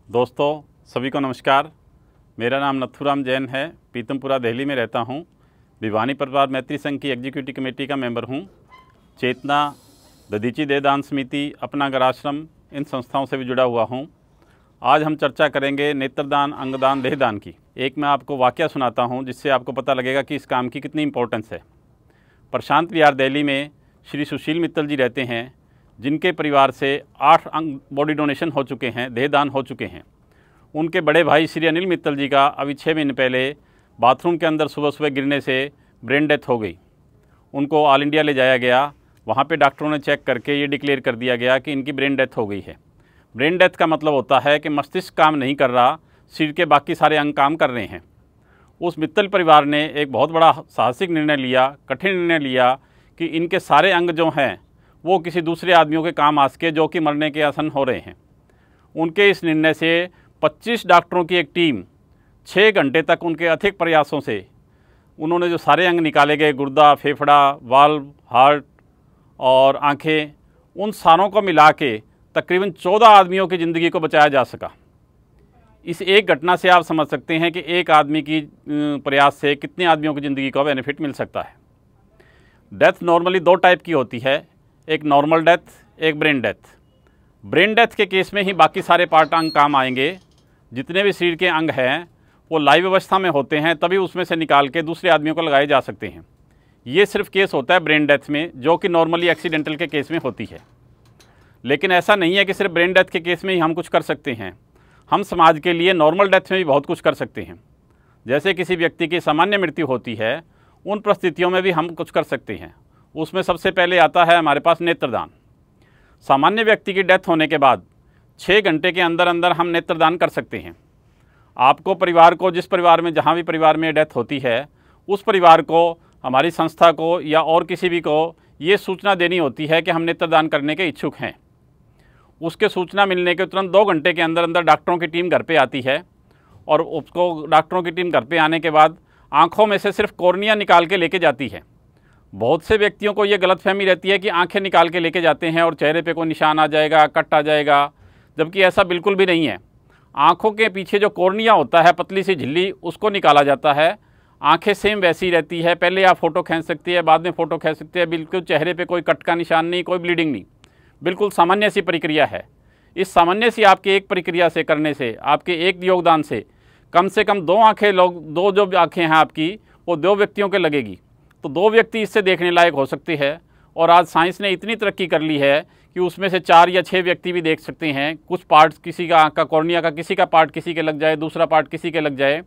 दोस्तों सभी को नमस्कार। मेरा नाम नथुराम जैन है। पीतमपुरा दिल्ली में रहता हूँ। भिवानी परिवार मैत्री संघ की एग्जीक्यूटिव कमेटी का मेंबर हूँ। चेतना, दधीची देहदान समिति, अपना अगर आश्रम, इन संस्थाओं से भी जुड़ा हुआ हूँ। आज हम चर्चा करेंगे नेत्रदान, अंगदान, देहदान की। एक मैं आपको वाकया सुनाता हूँ जिससे आपको पता लगेगा कि इस काम की कितनी इम्पोर्टेंस है। प्रशांत विहार दिल्ली में श्री सुशील मित्तल जी रहते हैं, जिनके परिवार से 8 अंग बॉडी डोनेशन हो चुके हैं, देहदान हो चुके हैं। उनके बड़े भाई श्री अनिल मित्तल जी का अभी 6 महीने पहले बाथरूम के अंदर सुबह सुबह गिरने से ब्रेन डेथ हो गई। उनको ऑल इंडिया ले जाया गया। वहाँ पे डॉक्टरों ने चेक करके ये डिक्लेयर कर दिया गया कि इनकी ब्रेन डेथ हो गई है। ब्रेन डेथ का मतलब होता है कि मस्तिष्क काम नहीं कर रहा, शरीर के बाकी सारे अंग काम कर रहे हैं। उस मित्तल परिवार ने एक बहुत बड़ा साहसिक निर्णय लिया, कठिन निर्णय लिया कि इनके सारे अंग जो हैं वो किसी दूसरे आदमियों के काम आ सके, जो कि मरने के आसन हो रहे हैं। उनके इस निर्णय से 25 डॉक्टरों की एक टीम 6 घंटे तक उनके अथक प्रयासों से उन्होंने जो सारे अंग निकाले गए, गुर्दा, फेफड़ा, वाल्व, हार्ट और आँखें, उन सारों को मिला के तकरीबन 14 आदमियों की ज़िंदगी को बचाया जा सका। इस एक घटना से आप समझ सकते हैं कि एक आदमी की प्रयास से कितने आदमियों की ज़िंदगी को बेनिफिट मिल सकता है। डेथ नॉर्मली 2 टाइप की होती है, एक नॉर्मल डेथ, एक ब्रेन डेथ। ब्रेन डेथ के केस में ही बाकी सारे पार्ट अंग काम आएंगे। जितने भी शरीर के अंग हैं वो लाइव अवस्था में होते हैं, तभी उसमें से निकाल के दूसरे आदमियों को लगाए जा सकते हैं। ये सिर्फ केस होता है ब्रेन डेथ में, जो कि नॉर्मली एक्सीडेंटल के केस में होती है। लेकिन ऐसा नहीं है कि सिर्फ ब्रेन डेथ के केस में ही हम कुछ कर सकते हैं। हम समाज के लिए नॉर्मल डेथ में भी बहुत कुछ कर सकते हैं। जैसे किसी व्यक्ति की सामान्य मृत्यु होती है, उन परिस्थितियों में भी हम कुछ कर सकते हैं। उसमें सबसे पहले आता है हमारे पास नेत्रदान। सामान्य व्यक्ति की डेथ होने के बाद 6 घंटे के अंदर अंदर हम नेत्रदान कर सकते हैं। आपको परिवार को, जिस परिवार में, जहाँ भी परिवार में डेथ होती है, उस परिवार को, हमारी संस्था को या और किसी भी को ये सूचना देनी होती है कि हम नेत्रदान करने के इच्छुक हैं। उसके सूचना मिलने के तुरंत 2 घंटे के अंदर अंदर डॉक्टरों की टीम घर पे आती है और उसको डॉक्टरों की टीम घर पे आने के बाद आँखों में से सिर्फ कॉर्निया निकाल के लेके जाती है। बहुत से व्यक्तियों को ये गलतफहमी रहती है कि आंखें निकाल के लेके जाते हैं और चेहरे पे कोई निशान आ जाएगा, कट आ जाएगा, जबकि ऐसा बिल्कुल भी नहीं है। आंखों के पीछे जो कॉर्निया होता है, पतली सी झिल्ली, उसको निकाला जाता है। आंखें सेम वैसी रहती है। पहले आप फ़ोटो खींच सकती है, बाद में फ़ोटो खींच सकते हैं। बिल्कुल चेहरे पर कोई कट का निशान नहीं, कोई ब्लीडिंग नहीं, बिल्कुल सामान्य सी प्रक्रिया है। इस सामान्य सी आपके एक प्रक्रिया से करने से, आपके एक योगदान से कम 2 आँखें, दो जो आँखें हैं आपकी, वो 2 व्यक्तियों के लगेगी, तो 2 व्यक्ति इससे देखने लायक हो सकते हैं। और आज साइंस ने इतनी तरक्की कर ली है कि उसमें से 4 या 6 व्यक्ति भी देख सकते हैं। कुछ पार्ट्स, किसी का आँख का, कॉर्निया का किसी का पार्ट किसी के लग जाए, दूसरा पार्ट किसी के लग जाए,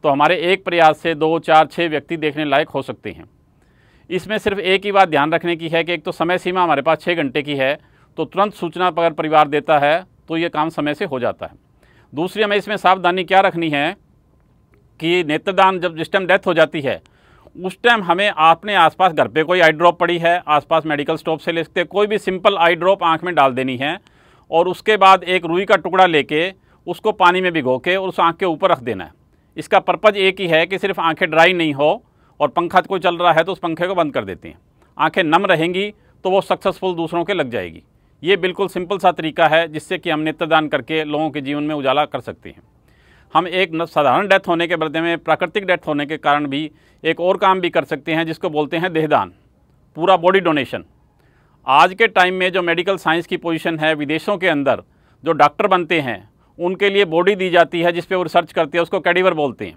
तो हमारे एक प्रयास से 2, 4, 6 व्यक्ति देखने लायक हो सकते हैं। इसमें सिर्फ एक ही बात ध्यान रखने की है कि एक तो समय सीमा हमारे पास 6 घंटे की है, तो तुरंत सूचना अगर परिवार देता है तो ये काम समय से हो जाता है। दूसरी हमें इसमें सावधानी क्या रखनी है कि नेत्रदान जिस टाइम डेथ हो जाती है, उस टाइम हमें अपने आसपास, घर पे कोई आई ड्रॉप पड़ी है, आसपास मेडिकल स्टोर से ले सकते हैं, कोई भी सिंपल आई ड्रॉप आँख में डाल देनी है। और उसके बाद एक रुई का टुकड़ा लेके उसको पानी में भिगो के और उस आँख के ऊपर रख देना है। इसका पर्पज़ एक ही है कि सिर्फ आँखें ड्राई नहीं हो, और पंखा कोई चल रहा है तो उस पंखे को बंद कर देते हैं। आँखें नम रहेंगी तो वो सक्सेसफुल दूसरों के लग जाएगी। ये बिल्कुल सिंपल सा तरीका है जिससे कि हम नेत्रदान करके लोगों के जीवन में उजाला कर सकते हैं। हम एक साधारण डेथ होने के बदले में प्राकृतिक डेथ होने के कारण भी एक और काम भी कर सकते हैं, जिसको बोलते हैं देहदान, पूरा बॉडी डोनेशन। आज के टाइम में जो मेडिकल साइंस की पोजीशन है, विदेशों के अंदर जो डॉक्टर बनते हैं उनके लिए बॉडी दी जाती है जिस पे वो रिसर्च करते हैं, उसको कैडिवर बोलते हैं।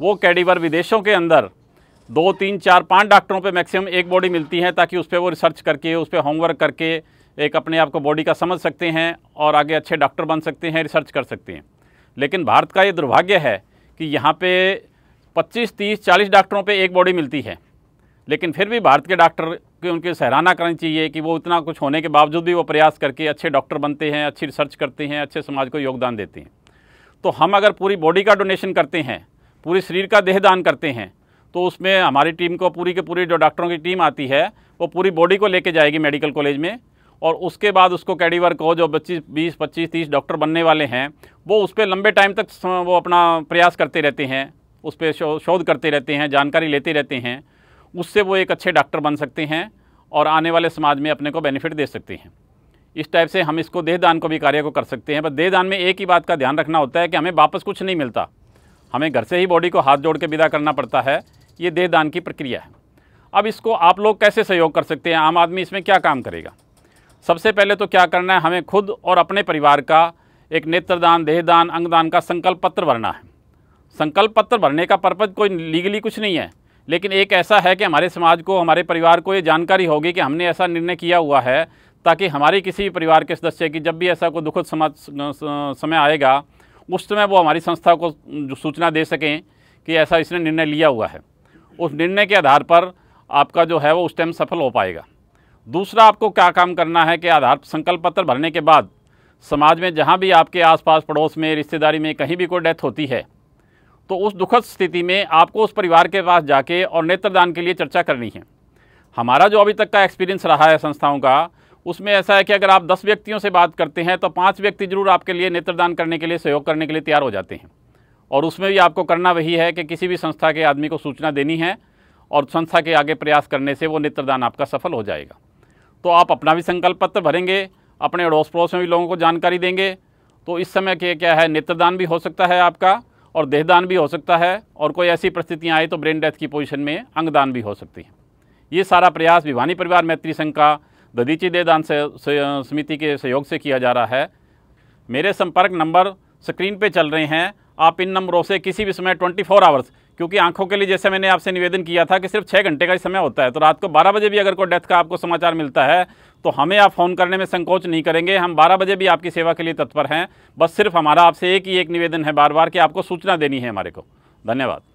वो कैडिवर विदेशों के अंदर 2, 3, 4, 5 डॉक्टरों पे मैक्सिमम एक बॉडी मिलती है, ताकि उस पर वो रिसर्च करके, उस पर होमवर्क करके एक अपने आप को बॉडी का समझ सकते हैं और आगे अच्छे डॉक्टर बन सकते हैं, रिसर्च कर सकते हैं। लेकिन भारत का ये दुर्भाग्य है कि यहाँ पे 25, 30, 40 डॉक्टरों पे एक बॉडी मिलती है। लेकिन फिर भी भारत के डॉक्टर की उनकी सराहना करनी चाहिए कि वो इतना कुछ होने के बावजूद भी वो प्रयास करके अच्छे डॉक्टर बनते हैं, अच्छी रिसर्च करते हैं, अच्छे समाज को योगदान देते हैं। तो हम अगर पूरी बॉडी का डोनेशन करते हैं, पूरे शरीर का देहदान करते हैं, तो उसमें हमारी टीम को, पूरी के पूरी जो डॉक्टरों की टीम आती है, वो पूरी बॉडी को लेके जाएगी मेडिकल कॉलेज में। और उसके बाद उसको कैडिवर को, जो 20, 25, 30 डॉक्टर बनने वाले हैं, वो उस पर लंबे टाइम तक वो अपना प्रयास करते रहते हैं, उस पर शोध करते रहते हैं, जानकारी लेते रहते हैं। उससे वो एक अच्छे डॉक्टर बन सकते हैं और आने वाले समाज में अपने को बेनिफिट दे सकते हैं। इस टाइप से हम इसको देहदान को भी कार्य को कर सकते हैं। बस देहदान में एक ही बात का ध्यान रखना होता है कि हमें वापस कुछ नहीं मिलता, हमें घर से ही बॉडी को हाथ जोड़ के विदा करना पड़ता है। ये देहदान की प्रक्रिया है। अब इसको आप लोग कैसे सहयोग कर सकते हैं, आम आदमी इसमें क्या काम करेगा? सबसे पहले तो क्या करना है, हमें खुद और अपने परिवार का एक नेत्रदान, देहदान, अंगदान का संकल्प पत्र भरना है। संकल्प पत्र भरने का पर्पज़ कोई लीगली कुछ नहीं है, लेकिन एक ऐसा है कि हमारे समाज को, हमारे परिवार को ये जानकारी होगी कि हमने ऐसा निर्णय किया हुआ है, ताकि हमारे किसी भी परिवार के सदस्य की जब भी ऐसा कोई दुखद समय आएगा, उस समय वो हमारी संस्था को जो सूचना दे सकें कि ऐसा इसने निर्णय लिया हुआ है। उस निर्णय के आधार पर आपका जो है वो उस टाइम सफल हो पाएगा। दूसरा, आपको क्या काम करना है कि आधार संकल्प पत्र भरने के बाद समाज में जहाँ भी आपके आसपास, पड़ोस में, रिश्तेदारी में कहीं भी कोई डेथ होती है, तो उस दुखद स्थिति में आपको उस परिवार के पास जाके और नेत्रदान के लिए चर्चा करनी है। हमारा जो अभी तक का एक्सपीरियंस रहा है संस्थाओं का, उसमें ऐसा है कि अगर आप 10 व्यक्तियों से बात करते हैं तो 5 व्यक्ति जरूर आपके लिए नेत्रदान करने के लिए, सहयोग करने के लिए तैयार हो जाते हैं। और उसमें भी आपको करना वही है कि किसी भी संस्था के आदमी को सूचना देनी है और संस्था के आगे प्रयास करने से वो नेत्रदान आपका सफल हो जाएगा। तो आप अपना भी संकल्प पत्र भरेंगे, अपने अड़ोस पड़ोस में भी लोगों को जानकारी देंगे, तो इस समय के क्या है, नेत्रदान भी हो सकता है आपका और देहदान भी हो सकता है, और कोई ऐसी परिस्थितियाँ आए तो ब्रेन डेथ की पोजीशन में अंगदान भी हो सकती है। ये सारा प्रयास भिवानी परिवार मैत्री संघ का दधीची देहदान समिति के सहयोग से किया जा रहा है। मेरे संपर्क नंबर स्क्रीन पे चल रहे हैं, आप इन नंबरों से किसी भी समय 24 आवर्स, क्योंकि आंखों के लिए जैसे मैंने आपसे निवेदन किया था कि सिर्फ 6 घंटे का ही समय होता है, तो रात को 12 बजे भी अगर कोई डेथ का आपको समाचार मिलता है तो हमें आप फ़ोन करने में संकोच नहीं करेंगे। हम 12 बजे भी आपकी सेवा के लिए तत्पर हैं। बस सिर्फ हमारा आपसे एक ही एक निवेदन है बार बार कि आपको सूचना देनी है हमारे को। धन्यवाद।